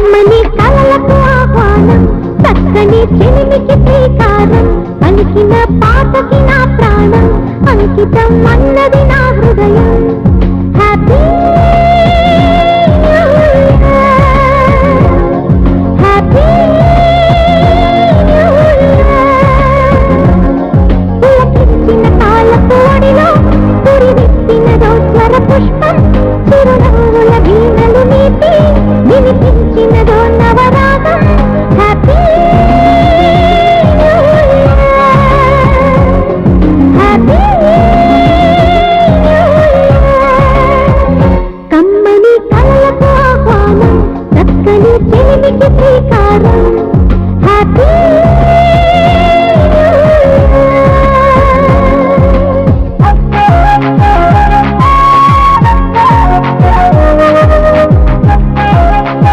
కమ్మని కలలకు ఆహ్వానం చక్కని చెలిమికి శ్రీకారం పలికిన పాటకి నా ప్రాణం అంకితం అన్నది నా హృదయం హ్యాపీ హ్యాపీ పులకించిన తాళపు ఒడిలో పురివిప్పినదో స్వర పుష్పం చిరునవ్వుల వీణలు నీటి వినిపించినదో నవరాగం హ్యాపీ హ్యాపీ కమ్మని కలలకు ఆహ్వానం చక్కని చెలిమికి శ్రీకారం హ్యాపీ